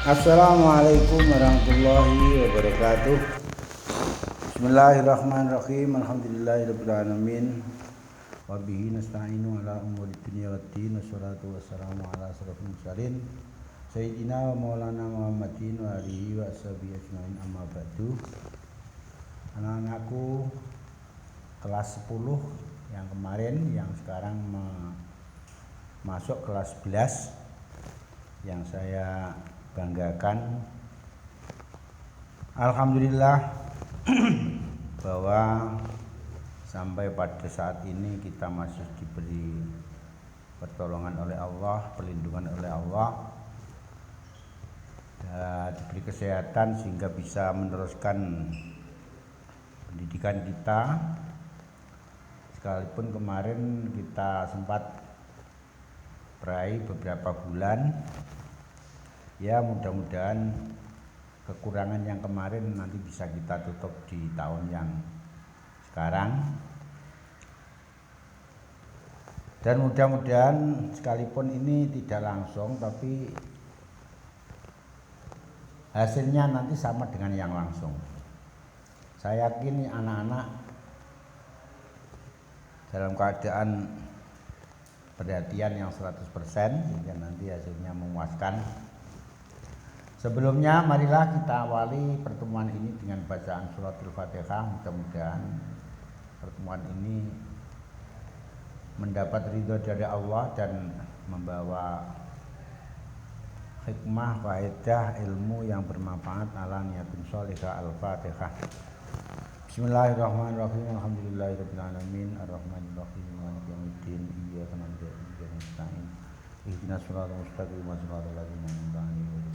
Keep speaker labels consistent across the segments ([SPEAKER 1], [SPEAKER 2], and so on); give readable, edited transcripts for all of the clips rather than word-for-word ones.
[SPEAKER 1] Assalamualaikum warahmatullahi wabarakatuh. Bismillahirrahmanirrahim. Alhamdulillahirabbil alamin. Wa bihi nasta'inu ala umuri dunya waddin. Wassalatu wassalamu ala asrofil mursalin sayyidina wa maulana Muhammadin wa alihi wa ashabihi ajmain, amma ba'du. Anak-anakku kelas 10 yang kemarin, yang sekarang masuk kelas 11, yang saya banggakan, alhamdulillah bahwa sampai pada saat ini kita masih diberi pertolongan oleh Allah, perlindungan oleh Allah, dan diberi kesehatan sehingga bisa meneruskan pendidikan kita. Sekalipun kemarin kita sempat meraih beberapa bulan, ya mudah-mudahan kekurangan yang kemarin nanti bisa kita tutup di tahun yang sekarang. Dan mudah-mudahan sekalipun ini tidak langsung, tapi hasilnya nanti sama dengan yang langsung. Saya yakin anak-anak dalam keadaan perhatian yang 100% sehingga nanti hasilnya memuaskan. Sebelumnya marilah kita awali pertemuan ini dengan bacaan suratul Fatihah. Mudah-mudahan pertemuan ini mendapat ridho dari Allah dan membawa hikmah, faedah, ilmu yang bermanfaat ala niyatin sholihah. Al-Fatihah. Bismillahirrahmanirrahim. Alhamdulillahirabbil alamin. Arrahmanirrahim. Maliki yaumiddin. Iyyaka na'budu wa iyyaka nasta'in. Ihdinas siratal mustaqim. Siratal ladzina an'amta 'alaihim.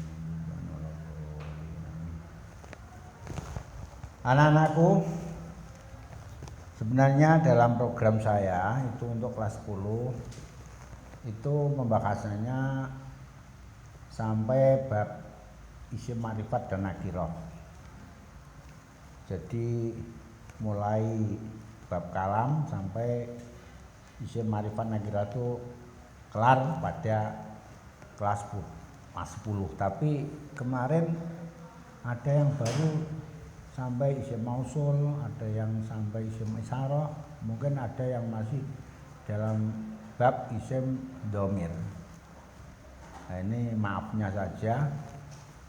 [SPEAKER 1] Anak-anakku, sebenarnya dalam program saya itu untuk kelas 10 itu pembahasannya sampai bab isim ma'rifat dan nakirah. Jadi mulai bab kalam sampai isim ma'rifat nakirah itu kelar pada kelas 10. Tapi kemarin ada yang baru sampai isim mausul, ada yang sampai isim isyarah, mungkin ada yang masih dalam bab isim dhamir. Nah, ini maafnya saja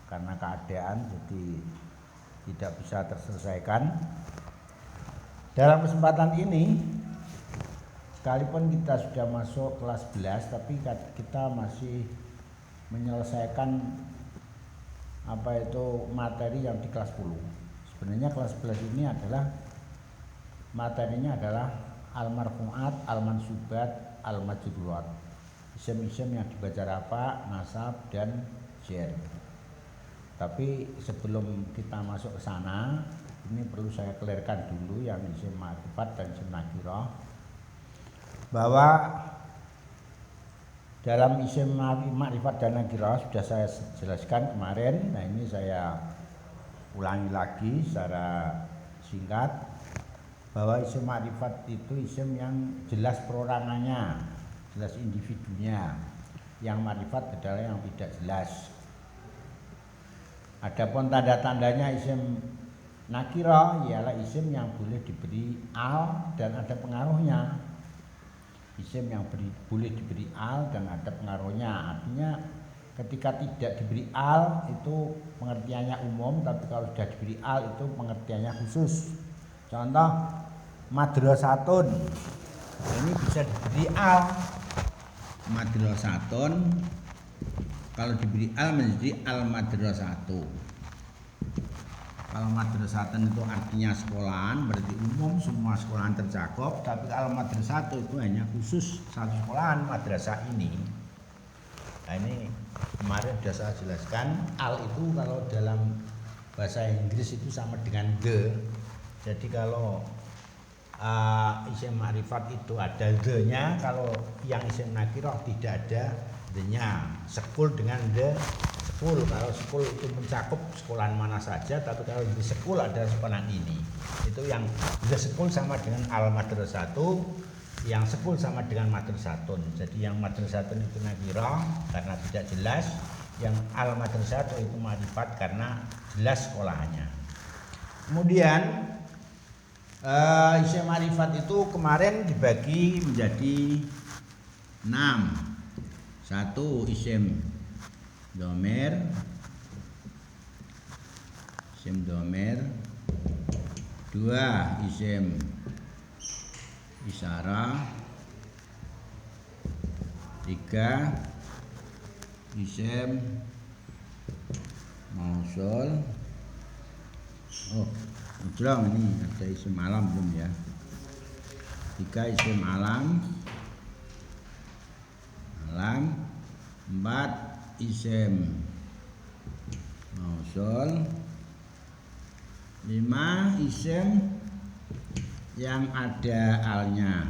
[SPEAKER 1] karena keadaan jadi tidak bisa terselesaikan. Dalam kesempatan ini, sekalipun kita sudah masuk kelas 11, tapi kita masih menyelesaikan materi yang di kelas 10. Sebenarnya kelas 11 ini adalah materinya adalah al-marfu'at, al-mansubat, al-majrurat. Isim-isim yang dibaca rafa, nasab, dan jar. Tapi sebelum kita masuk ke sana, ini perlu saya clearkan dulu yang isim ma'rifat dan isim nakirah, bahwa dalam isim ma'rifat dan nakirah sudah saya jelaskan kemarin. Nah, ini saya ulangi lagi secara singkat bahwa isim ma'rifat itu isim yang jelas perorangannya, jelas individunya. Yang ma'rifat adalah yang tidak jelas. Adapun tanda-tandanya isim nakirah ialah isim yang boleh diberi al dan ada pengaruhnya. Isim yang boleh diberi al dan ada pengaruhnya. Artinya ketika tidak diberi al itu pengertiannya umum, tapi kalau sudah diberi al itu pengertiannya khusus. Contoh madrasatun, ini bisa diberi al. Madrasatun kalau diberi al menjadi al madrasatu. Kalau madrasatun itu artinya sekolahan, berarti umum, semua sekolahan tercakup. Tapi kalau madrasatu itu hanya khusus satu sekolahan, madrasah ini. Nah, ini kemarin sudah saya jelaskan, al itu kalau dalam bahasa Inggris itu sama dengan the. Jadi kalau isim ma'rifat itu ada the-nya, kalau yang isim nakirah tidak ada the-nya. Sekul dengan the sekul. Kalau sekul itu mencakup sekolahan mana saja, tapi kalau di sekul ada sekolahan ini. Itu yang the sekul sama dengan al madrasatu, yang sekul sama dengan madrasatun. Jadi yang madrasatun itu nakirah karena tidak jelas, Yang al madrasatu itu ma'rifat karena jelas sekolahannya. Kemudian isim ma'rifat itu kemarin dibagi menjadi 6. 1 isim dhamir, 2 isim isyarah, 3 isim mausul. Belum, ini ada isim alam belum ya. 3 isim alam, 4 isim mausul, 5 isim yang ada alnya.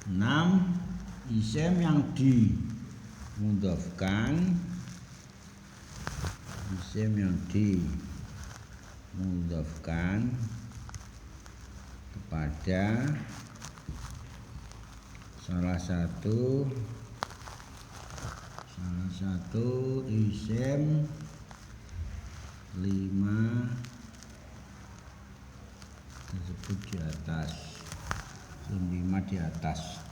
[SPEAKER 1] 6 isim yang dimudhofkan, kepada salah satu isim 5 tersebut di atas. Isim 5 di atas.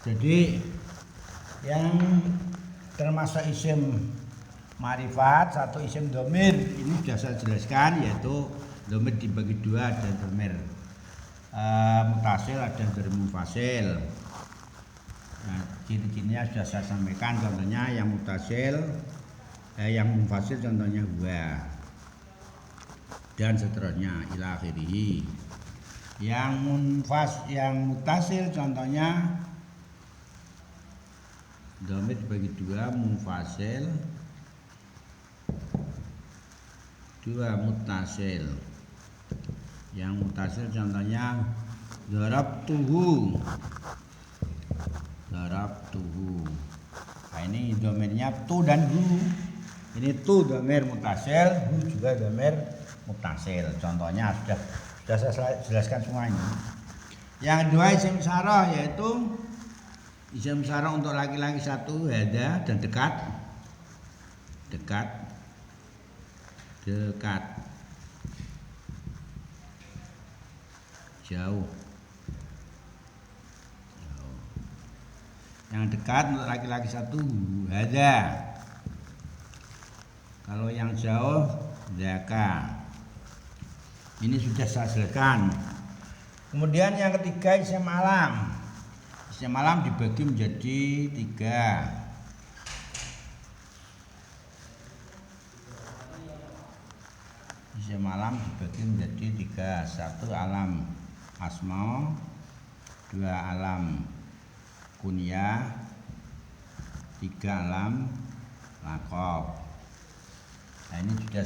[SPEAKER 1] Jadi yang termasuk isim ma'rifat, 1 isim dhamir, ini sudah saya jelaskan, yaitu dhamir dibagi 2, ada dhamir mutasil, ada dhamir munfasil. Nah, ciri-cirinya sudah saya sampaikan, contohnya yang mutasil, yang munfasil contohnya huwa, dan seterusnya ila akhirih. Yang mutasil contohnya dhamir dibagi 2, munfasil, 2 mutasil. Yang mutasil contohnya darabtuhu. Nah, ini dhamirnya tu dan hu. Ini tu dhamir mutasil, hu juga dhamir mutasil. Contohnya sudah saya jelaskan semua ini. Yang kedua isim isyarah, yaitu isim isyarah untuk laki-laki 1 hada dan dekat. Jauh. Yang dekat untuk laki-laki 1 hada. Kalau yang jauh zaka. Ini sudah saya jelaskan. Kemudian yang ketiga isim alam. Isim alam dibagi menjadi 3. Isim alam dibagi menjadi 3. 1 alam asma, 2 alam kunyah, 3 alam laqab. Nah, ini sudah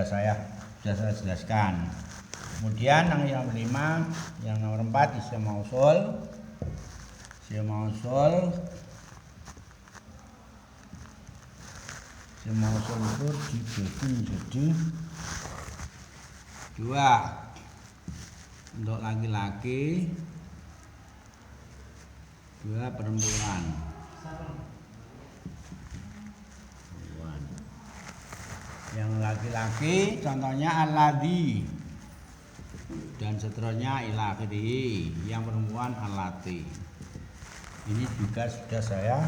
[SPEAKER 1] saya jelaskan. Kemudian yang kelima, yang nomor 4 isim mausul. Isim mausul itu dibagi menjadi 2. Untuk laki-laki, 2 perempuan. Yang laki-laki contohnya alladzi dan seterusnya ila akhirih. Yang perempuan allati. Ini juga sudah saya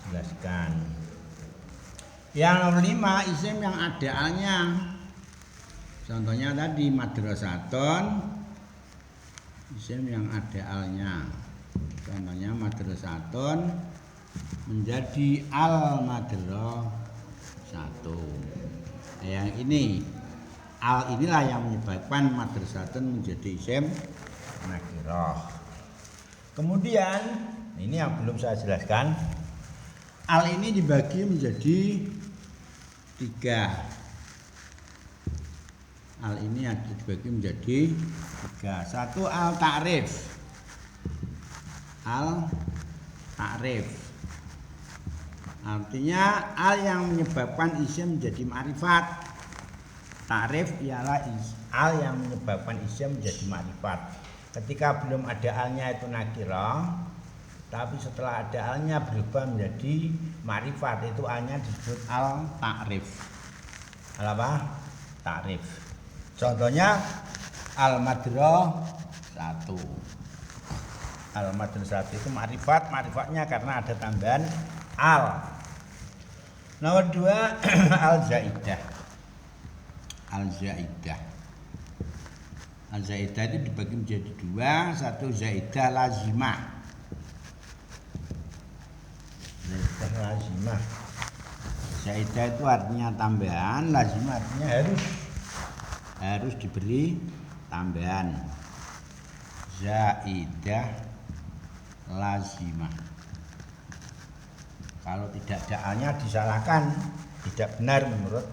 [SPEAKER 1] jelaskan. Yang nomor 5 isim yang ada alnya. Contohnya tadi madrasatun, isim yang ada alnya. Contohnya madrasatun menjadi al madrasatu. Yang ini al inilah yang menyebabkan madrasatun menjadi isim nakirah. Kemudian ini yang belum saya jelaskan. Al ini dibagi menjadi 3. Al ini dibagi menjadi 3. 1 al ta'rif. Al ta'rif artinya al yang menyebabkan isim menjadi ma'rifat Ta'rif ialah al yang menyebabkan isim menjadi makrifat. Ketika belum ada alnya itu nakirah, tapi setelah ada alnya berubah menjadi makrifat, itu alnya disebut al ta'rif. Al apa? Ta'rif. Contohnya al madrah 1. Al madrah 1 itu makrifat, makrifatnya karena ada tambahan al. Nomor 2 al zaidah. Al zaidah. Al zaidah itu dibagi menjadi 2, satu zaidah lazimah. Zaidah lazimah. Zaidah itu artinya tambahan, lazimah artinya harus diberi tambahan. Zaidah lazimah. Kalau tidak ada alnya disalahkan, tidak benar menurut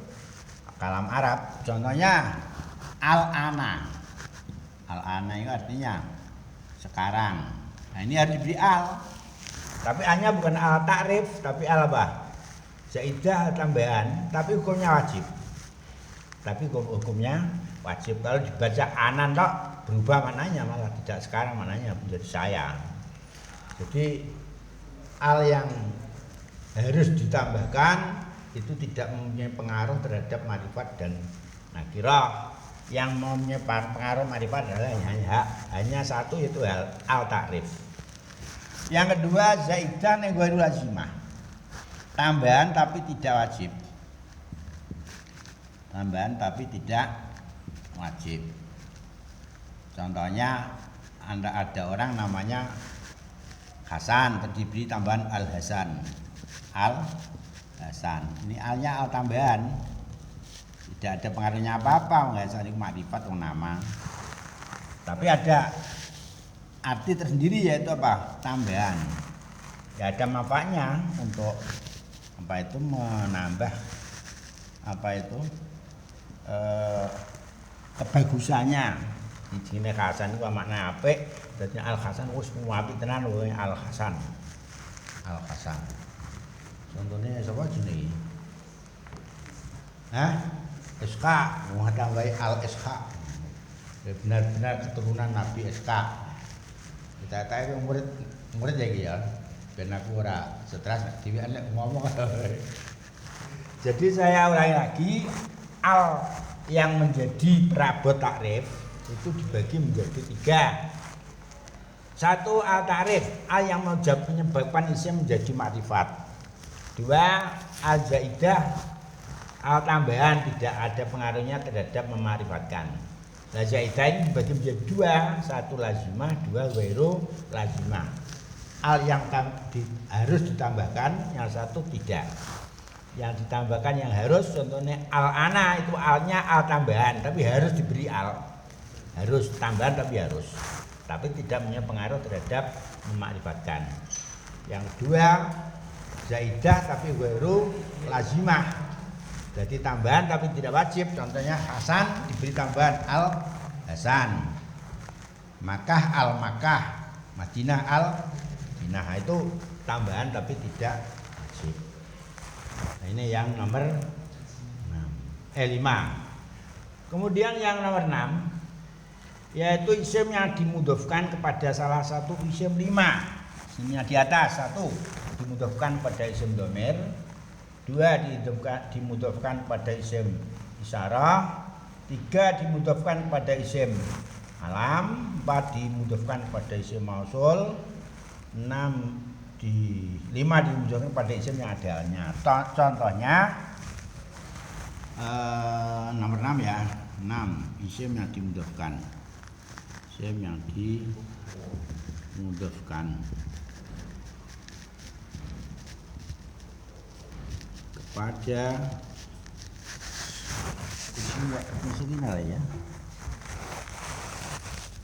[SPEAKER 1] kalam Arab. Contohnya al-ana. Al-ana itu artinya sekarang. Nah, ini harus diberi al. Tapi alnya bukan al ta'rif, tapi al apa? Zaidah tambahan, tapi hukumnya wajib. Tapi hukumnya wajib. Kalau dibaca anan tok berubah maknanya, malah tidak sekarang maknanya menjadi saya. Jadi al yang harus ditambahkan itu tidak mempunyai pengaruh terhadap makrifat dan nakirah. Yang mempunyai pengaruh makrifat adalah hanya satu, yaitu al ta'rif. Yang kedua zaidah yang ghairu lazimah, tambahan tapi tidak wajib. Tambahan tapi tidak wajib. Contohnya ada orang namanya Hasan, diberi tambahan al Hasan. Al Hasan. Ini alnya al tambahan. Tidak ada pengaruhnya apa-apa, enggak saling makrifat nama. Tapi ada arti tersendiri, yaitu apa? Tambahan. Ya ada manfaatnya untuk apa itu menambah apa itu kebagusannya. Di sini Hasan itu makna apik, dadi al Hasan wis apik tenan lho al Hasan. Al Hasan. Contohnya sapa jenenge? SK, mau tambahi al SK. Benar-benar keturunan Nabi SK. Kita tahu murid lagi ya. Ben aku ora stres dhewe nek ngomong. Jadi saya ulangi lagi, al yang menjadi perabot takrif itu dibagi menjadi 3. 1 al ta'rif, al yang menyebabkan isim menjadi makrifat. 2 al zaidah, al tambahan tidak ada pengaruhnya terhadap memakrifatkan. Nah zaidah ini dibagi menjadi 2, 1 lazimah, 2 ghairu lazimah. Al yang harus ditambahkan, yang satu tidak. Yang ditambahkan yang harus, contohnya al-ana itu alnya al tambahan, tapi harus diberi al. Harus tambahan tapi harus. Tapi tidak punya pengaruh terhadap memakrifatkan. Yang kedua zaidah tapi ghairu lazimah. Jadi tambahan tapi tidak wajib. Contohnya Hasan diberi tambahan al Hasan. Makkah al Makkah, Madinah al Madinah, itu tambahan tapi tidak wajib. Nah, ini yang nomor 5. Kemudian yang nomor 6 yaitu isim yang dimudhofkan kepada salah satu isim 5. Isimnya di atas, 1 dimudhofkan pada isim dhamir, 2 dimudhofkan pada isim isyarah, 3 dimudhofkan pada isim alam, 4 dimudhofkan pada isim mausul, 5 dimudhofkan pada isim yang ada alnya. Contohnya nomor 6 ya. 6 isim yang dimudhofkan. Isim yang dimudhofkan kepada isim ya.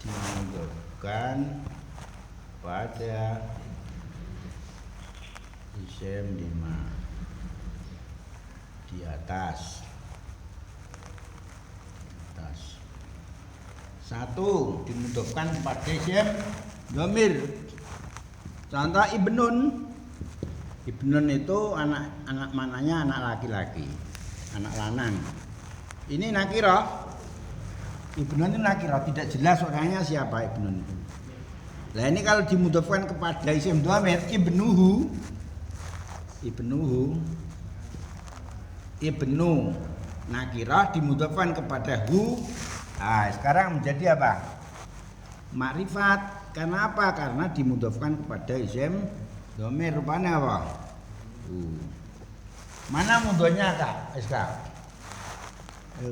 [SPEAKER 1] Dimudhofkan pada isim 5 di atas. 1 dimudhofkan pada isim dhamir. Contoh ibnun. Ibnun itu anak mananya anak laki-laki, anak lanang. Ini nakirah. Ibnun itu nakirah, tidak jelas orangnya siapa Ibnun itu. Nah ini kalau dimudhofkan kepada isim dhamir ibnuhu, ibnu nakirah dimudhofkan kepada hu. Nah, sekarang menjadi apa? Makrifat. Karena apa? Karena dimudhofkan kepada isim dhamir. Rupanya apa? Mana mudhonya Kak? SK.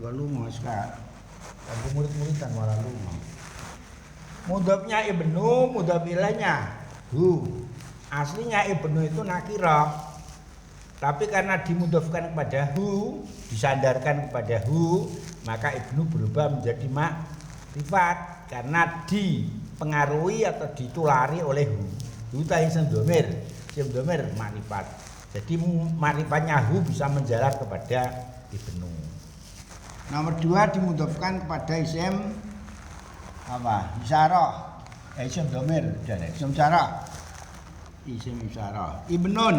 [SPEAKER 1] Kalau mau SK. Aku murid-muridan malah lu. Mudhofnya ibnu, mudhof ilaihnya hu. Aslinya ibnu itu nakirah. Tapi karena dimudhofkan kepada hu, disandarkan kepada hu, maka ibnu berubah menjadi makrifat karena dipengaruhi atau ditulari oleh hu. Hu tadi isim dhamir makrifat. Jadi makrifatnya hu bisa menjalar kepada ibnu. Nomor 2 dimudhofkan kepada isim apa? Isyarah. Isim dhamir, isim isyarah. Isim isyarah. Ibnun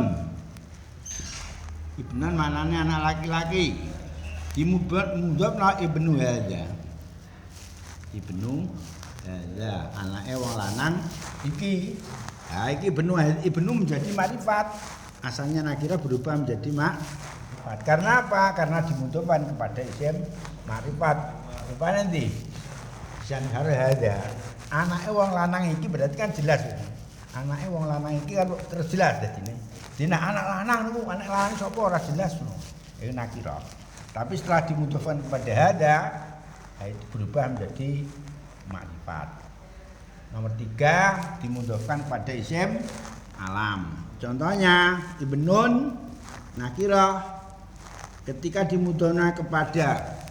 [SPEAKER 1] maknanya anak laki-laki. Dimudhofna ibnu hadza. Ibnu hadza, anake wong lanang iki. Nah, iki ibnu menjadi makrifat. Asalnya nakirah berubah menjadi makrifat. Karena apa? Karena dimudhofkan kepada isim makrifat. Rupanya nanti Janhar hadza. Anake wong lanang iki berarti kan jelas. Anake wong lanang iki kan terus jelas dadine. Dina anak lanang niku, anak lanang sapa ora jelas no. Iku nakirah. Tapi setelah dimudhofkan kepada hadza, itu berubah menjadi makrifat. Nomor 3 dimudhofkan kepada isim alam. Contohnya ibnun nakirah ketika dimudhofkan kepada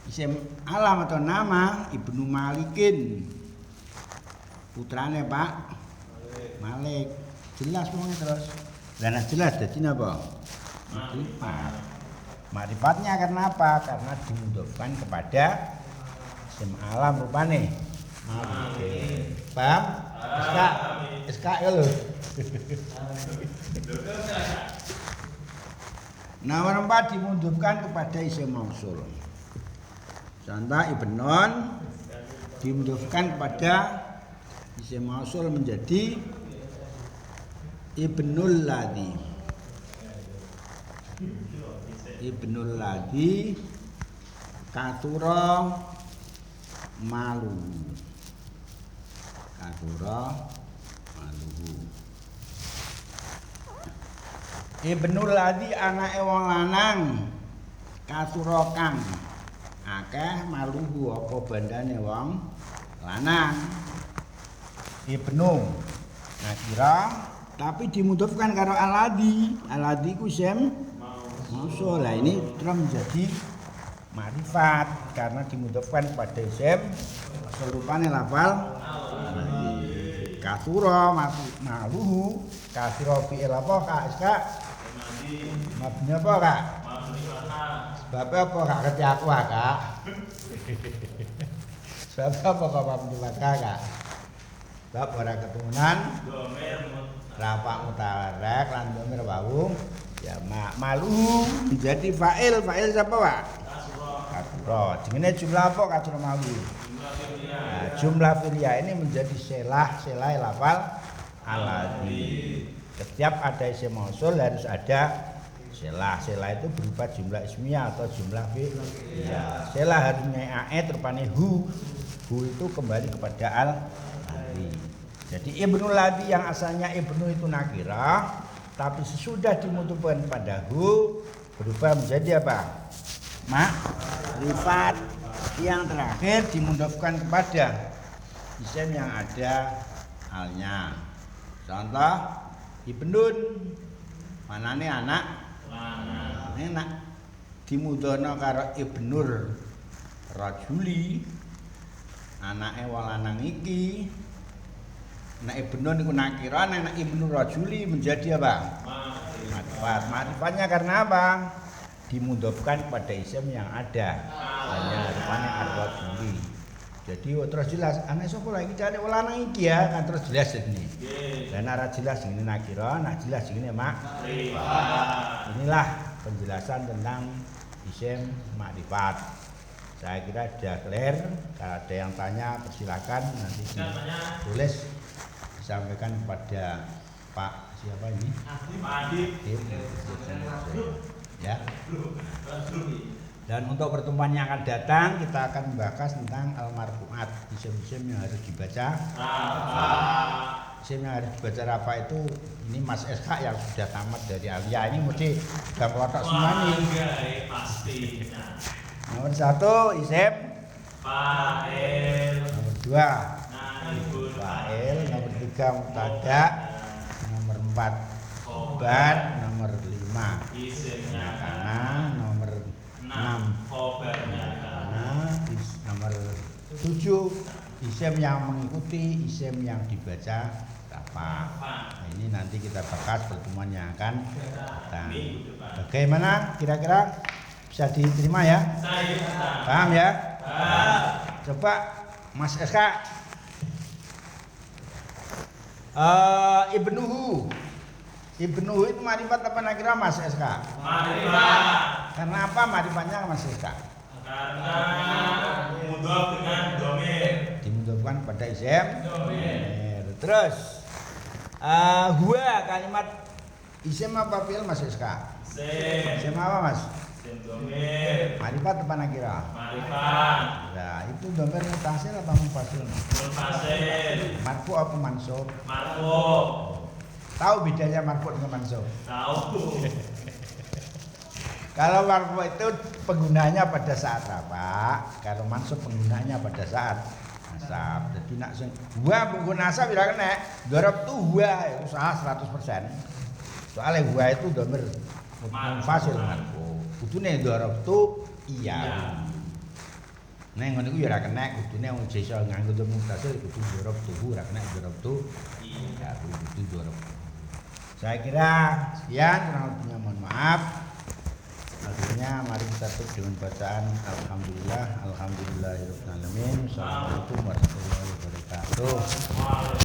[SPEAKER 1] isim alam atau nama Ibnu Malikin, putrane Pak Malik, jelas pokoknya terus. Dan jelas jadi apa? Makrifat. Makrifatnya karena apa? Karena dimudhofkan kepada isim alam rupane Malikin. Paham? SK ya lho. Nomor 4 dimudhofkan kepada isim mausul. Contoh ibnun dimudhofkan kepada isim mausul menjadi ibnul ladzi. Ibnul ladzi katsura malu. Katsura maluhu. Ibnul ladzi anake wong lanang katsura kang akeh maluhu apa bandane wong lanang. Ibnu nakira tapi dimudhofkan karo aladzi. Aladzi ku isim mausul. Lah ini terus menjadi makrifat karena dimudhofkan pada isim serupane lafal kasura maluhu. Kasira fi'il apa Kak? Mabni apa Kak? Sebab apa Kak ngerti aku Kak? Sebab apa kok mabni Kak? Sebab ora keturunan rafa mutaharrik lan dhamir wawu ya malu menjadi fa'il. Fa'il siapa Pak? Kasura. Jenenge jumlah apa kasura malu? Nah, jumlah filia ini menjadi selah lafal aladzi. Setiap ada isim mausul harus ada selah. Selah itu berupa jumlah ismiyah atau jumlah fi'liyah. Selah harusnya a'id rupane hu. Hu itu kembali kepada al-ladzi. Jadi ibnul ladzi yang asalnya ibnu itu nakirah, tapi sesudah dimudhofkan pada hu berubah menjadi apa? Makrifat. Yang terakhir dimudhofkan kepada isim yang ada alnya. Contoh ibnun manane anak lanang. Enak dimudhono karo ibnur rajuli, anake wong lanang iki. Nek ibnun iku nakira, nek ibnur rajuli menjadi apa? Makrifat. Makrifatnya karena apa? Dimudhofkan pada isim yang ada. Hanya rupanya ar-rajuli. Jadi terus jelas anak sapa lagi cari wong lanang iki ya, kan terus jelas ini. Dan ora jelas ini nakira, nak jelas ini makrifat. Inilah penjelasan tentang isim makrifat. Saya kira sudah clear. Kalau ada yang tanya persilakan nanti ditulis disampaikan kepada Pak siapa ini?
[SPEAKER 2] Pak Adib.
[SPEAKER 1] Ya. Dan untuk pertemuan yang akan datang kita akan membahas tentang al-marfu'at, isim-isim yang harus dibaca. Isim yang harus dibaca apa itu? Ini Mas SK yang sudah tamat dari Alia ini mesti sudah kelotok semua nih.
[SPEAKER 2] Pasti.
[SPEAKER 1] Nomor 1 isim
[SPEAKER 2] Fa'il.
[SPEAKER 1] nomor 2
[SPEAKER 2] Naibul
[SPEAKER 1] fa'il, nomor 3 mubtada, nomor 4 khobar, nomor 5
[SPEAKER 2] isimnya
[SPEAKER 1] kana, nomor 6
[SPEAKER 2] khobarnya
[SPEAKER 1] kana, nomor 7 isim yang mengikuti isim yang dibaca apa. Nah, ini nanti kita bahas pertemuan yang akan datang. Bagaimana kira-kira bisa diterima ya? Paham ya? Coba Mas SK. Ibnuhu itu marifat apa nakira Mas SK?
[SPEAKER 2] Marifat.
[SPEAKER 1] Karena apa marifatnya Mas SK?
[SPEAKER 2] Karena mudhof dengan domir.
[SPEAKER 1] Dimudhofkan pada isim domir. Terus huwa kalimat isim apa fi'il Mas SK? Isim apa Mas?
[SPEAKER 2] Isim domir.
[SPEAKER 1] Marifat apa nakira?
[SPEAKER 2] Marifat.
[SPEAKER 1] Nah, itu domir mutasil apa munfasil?
[SPEAKER 2] Munfasil.
[SPEAKER 1] Marfu apa mansub?
[SPEAKER 2] Marfu.
[SPEAKER 1] Tahu bedanya marfu dengan mansub?
[SPEAKER 2] Tahu.
[SPEAKER 1] Kalau marfu itu penggunanya pada saat apa? Kalau mansub penggunanya pada saat nasab. Jadi nak sing huwa pengguna nasab ora kena. Darab tu huwa itu salah 100%. Soalnya huwa itu domir munfasil marfu. Kudune darab tu iya. Neng ngono iku ya ora kena, kudune wong iso nganggo domir mutasil kudu darab tu ora kena darab tu iya kudu darab. Saya kira sekian, kurang lebihnya mohon maaf. Akhirnya mari kita tutup dengan bacaan alhamdulillahirabbil alamin. Assalamualaikum warahmatullahi wabarakatuh.